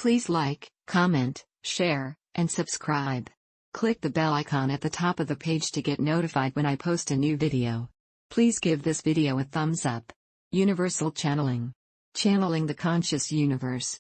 Please like, comment, share, and subscribe. Click the bell icon at the top of the page to get notified when I post a new video. Please give this video a thumbs up. Universal Channeling. Channeling the Conscious Universe.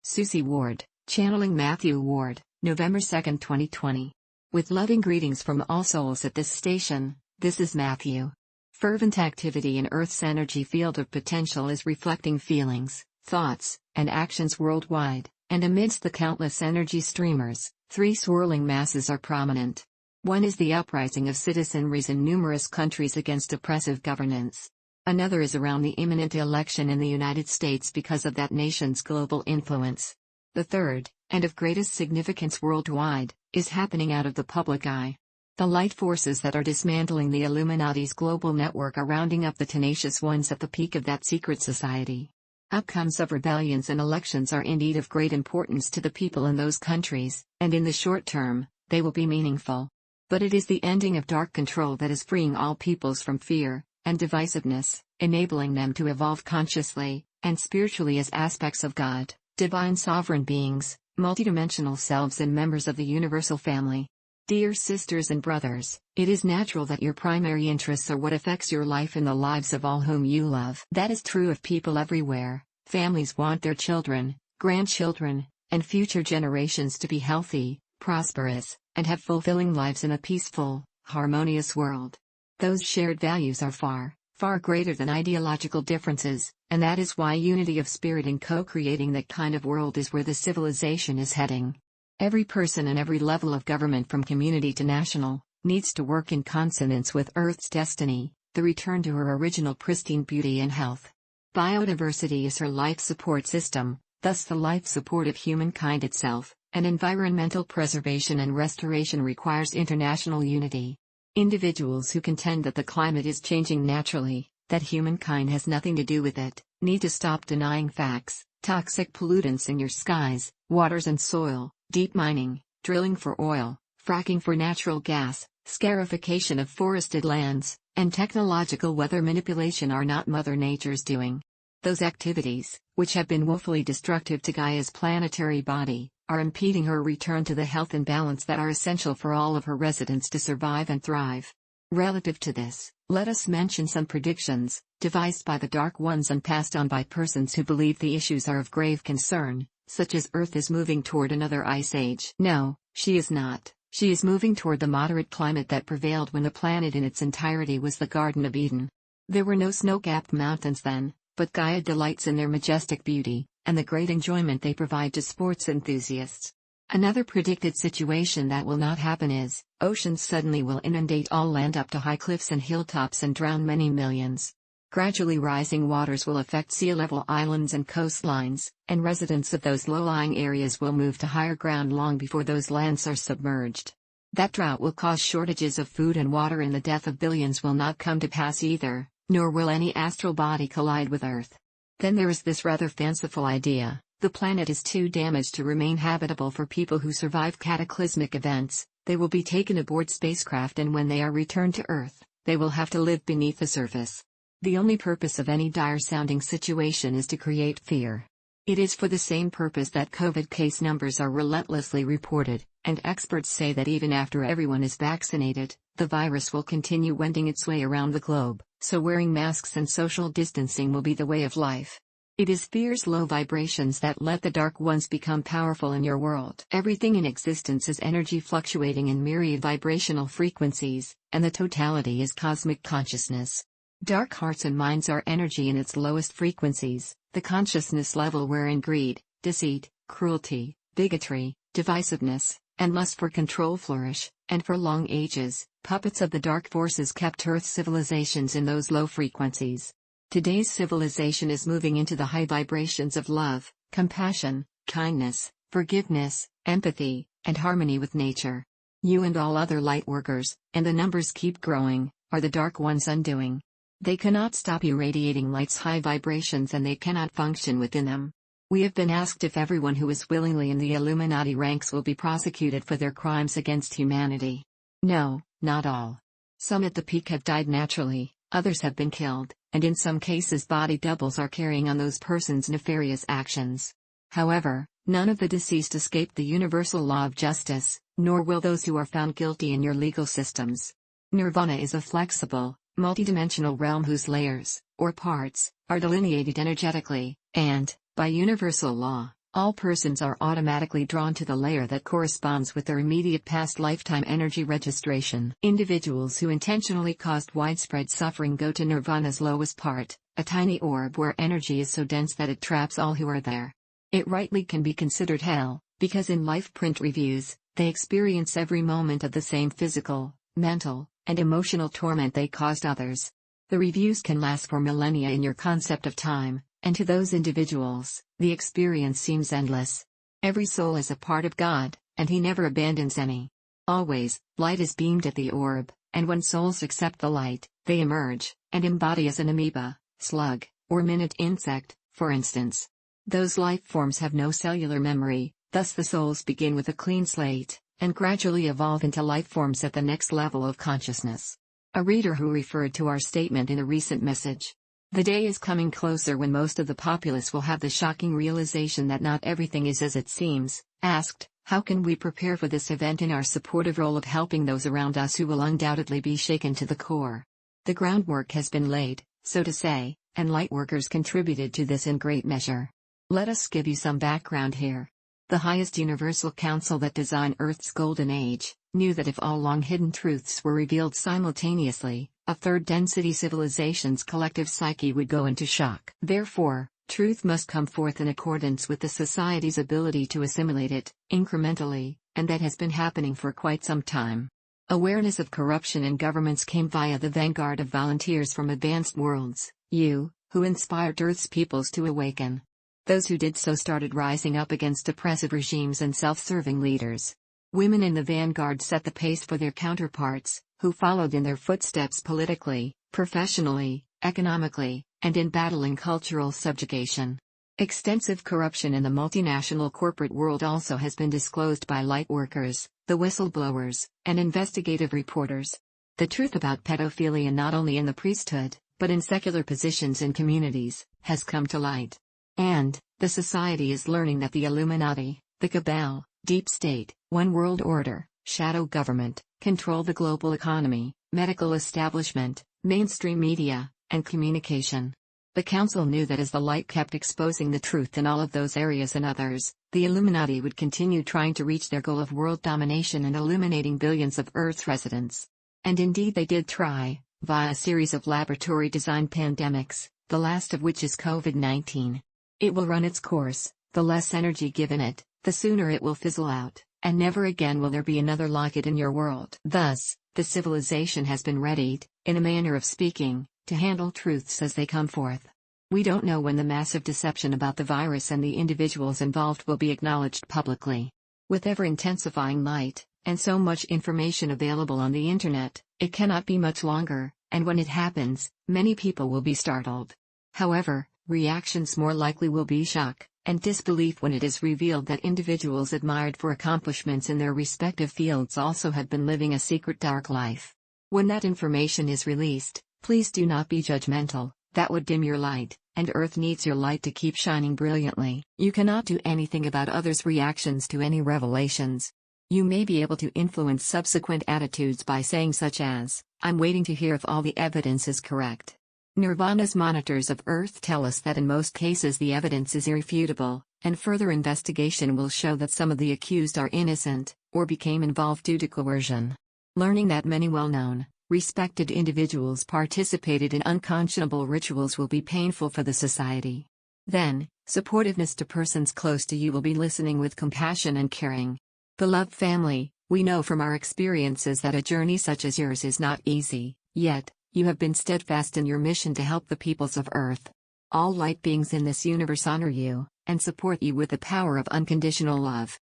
Suzy Ward, channeling Matthew Ward, November 2, 2020. With loving greetings from all souls at this station, this is Matthew. Fervent activity in Earth's energy field of potential is reflecting feelings, thoughts, and actions worldwide, and amidst the countless energy streamers, three swirling masses are prominent. One is the uprising of citizenries in numerous countries against oppressive governance. Another is around the imminent election in the United States because of that nation's global influence. The third, and of greatest significance worldwide, is happening out of the public eye. The light forces that are dismantling the Illuminati's global network are rounding up the tenacious ones at the peak of that secret society. Outcomes of rebellions and elections are indeed of great importance to the people in those countries, and in the short term, they will be meaningful. But it is the ending of dark control that is freeing all peoples from fear and divisiveness, enabling them to evolve consciously and spiritually as aspects of God, divine sovereign beings, multidimensional selves and members of the universal family. Dear sisters and brothers, it is natural that your primary interests are what affects your life and the lives of all whom you love. That is true of people everywhere. Families want their children, grandchildren, and future generations to be healthy, prosperous, and have fulfilling lives in a peaceful, harmonious world. Those shared values are far, far greater than ideological differences, and that is why unity of spirit in co-creating that kind of world is where the civilization is heading. Every person and every level of government from community to national, needs to work in consonance with Earth's destiny, the return to her original pristine beauty and health. Biodiversity is her life support system, thus the life support of humankind itself, and environmental preservation and restoration requires international unity. Individuals who contend that the climate is changing naturally, that humankind has nothing to do with it, need to stop denying facts. Toxic pollutants in your skies, waters and soil, deep mining, drilling for oil, fracking for natural gas, scarification of forested lands, and technological weather manipulation are not Mother Nature's doing. Those activities, which have been woefully destructive to Gaia's planetary body, are impeding her return to the health and balance that are essential for all of her residents to survive and thrive. Relative to this, let us mention some predictions, devised by the Dark Ones and passed on by persons who believe the issues are of grave concern, such as Earth is moving toward another ice age. No, she is not. She is moving toward the moderate climate that prevailed when the planet in its entirety was the Garden of Eden. There were no snow-capped mountains then, but Gaia delights in their majestic beauty, and the great enjoyment they provide to sports enthusiasts. Another predicted situation that will not happen is, oceans suddenly will inundate all land up to high cliffs and hilltops and drown many millions. Gradually rising waters will affect sea-level islands and coastlines, and residents of those low-lying areas will move to higher ground long before those lands are submerged. That drought will cause shortages of food and water, and the death of billions will not come to pass either, nor will any astral body collide with Earth. Then there is this rather fanciful idea: the planet is too damaged to remain habitable for people who survive cataclysmic events. They will be taken aboard spacecraft, and when they are returned to Earth, they will have to live beneath the surface. The only purpose of any dire-sounding situation is to create fear. It is for the same purpose that COVID case numbers are relentlessly reported, and experts say that even after everyone is vaccinated, the virus will continue wending its way around the globe, so wearing masks and social distancing will be the way of life. It is fear's low vibrations that let the Dark Ones become powerful in your world. Everything in existence is energy fluctuating in myriad vibrational frequencies, and the totality is cosmic consciousness. Dark hearts and minds are energy in its lowest frequencies, the consciousness level wherein greed, deceit, cruelty, bigotry, divisiveness, and lust for control flourish, and for long ages, puppets of the dark forces kept Earth's civilizations in those low frequencies. Today's civilization is moving into the high vibrations of love, compassion, kindness, forgiveness, empathy, and harmony with nature. You and all other light workers, and the numbers keep growing, are the Dark Ones' undoing. They cannot stop irradiating light's high vibrations, and they cannot function within them. We have been asked if everyone who is willingly in the Illuminati ranks will be prosecuted for their crimes against humanity. No, not all. Some at the peak have died naturally, others have been killed, and in some cases body doubles are carrying on those persons' nefarious actions. However, none of the deceased escaped the universal law of justice, nor will those who are found guilty in your legal systems. Nirvana is a flexible, multidimensional realm whose layers, or parts, are delineated energetically, and, by universal law, all persons are automatically drawn to the layer that corresponds with their immediate past lifetime energy registration. Individuals who intentionally caused widespread suffering go to nirvana's lowest part, a tiny orb where energy is so dense that it traps all who are there. It rightly can be considered hell, because in life print reviews, they experience every moment of the same physical, mental, and emotional torment they caused others. The reviews can last for millennia in your concept of time, and to those individuals, the experience seems endless. Every soul is a part of God, and He never abandons any. Always, light is beamed at the orb, and when souls accept the light, they emerge, and embody as an amoeba, slug, or minute insect, for instance. Those life forms have no cellular memory, thus the souls begin with a clean slate, and gradually evolve into life forms at the next level of consciousness. A reader who referred to our statement in a recent message. The day is coming closer when most of the populace will have the shocking realization that not everything is as it seems, asked, how can we prepare for this event in our supportive role of helping those around us who will undoubtedly be shaken to the core? The groundwork has been laid, so to say, and lightworkers contributed to this in great measure. Let us give you some background here. The highest universal council that designed Earth's golden age, knew that if all long-hidden truths were revealed simultaneously, a third-density civilization's collective psyche would go into shock. Therefore, truth must come forth in accordance with the society's ability to assimilate it, incrementally, and that has been happening for quite some time. Awareness of corruption in governments came via the vanguard of volunteers from advanced worlds, you, who inspired Earth's peoples to awaken. Those who did so started rising up against oppressive regimes and self-serving leaders. Women in the vanguard set the pace for their counterparts, who followed in their footsteps politically, professionally, economically, and in battling cultural subjugation. Extensive corruption in the multinational corporate world also has been disclosed by lightworkers, the whistleblowers, and investigative reporters. The truth about pedophilia not only in the priesthood, but in secular positions in communities, has come to light. And, the society is learning that the Illuminati, the cabal, deep state, one world order, shadow government, control the global economy, medical establishment, mainstream media, and communication. The council knew that as the light kept exposing the truth in all of those areas and others, the Illuminati would continue trying to reach their goal of world domination and illuminating billions of Earth's residents. And indeed they did try, via a series of laboratory-designed pandemics, the last of which is COVID-19. It will run its course, the less energy given it, the sooner it will fizzle out, and never again will there be another like it in your world. Thus, the civilization has been readied, in a manner of speaking, to handle truths as they come forth. We don't know when the massive deception about the virus and the individuals involved will be acknowledged publicly. With ever-intensifying light, and so much information available on the internet, it cannot be much longer, and when it happens, many people will be startled. However, reactions more likely will be shock and disbelief when it is revealed that individuals admired for accomplishments in their respective fields also have been living a secret dark life. When that information is released, please do not be judgmental, that would dim your light, and Earth needs your light to keep shining brilliantly. You cannot do anything about others' reactions to any revelations. You may be able to influence subsequent attitudes by saying such as, I'm waiting to hear if all the evidence is correct. Nirvana's monitors of Earth tell us that in most cases the evidence is irrefutable, and further investigation will show that some of the accused are innocent, or became involved due to coercion. Learning that many well-known, respected individuals participated in unconscionable rituals will be painful for the society. Then, supportiveness to persons close to you will be listening with compassion and caring. Beloved family, we know from our experiences that a journey such as yours is not easy, yet, you have been steadfast in your mission to help the peoples of Earth. All light beings in this universe honor you, and support you with the power of unconditional love.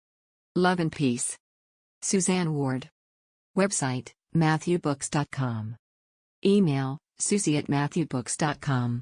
Love and peace. Suzanne Ward. Website, MatthewBooks.com. Email, Suzy@MatthewBooks.com.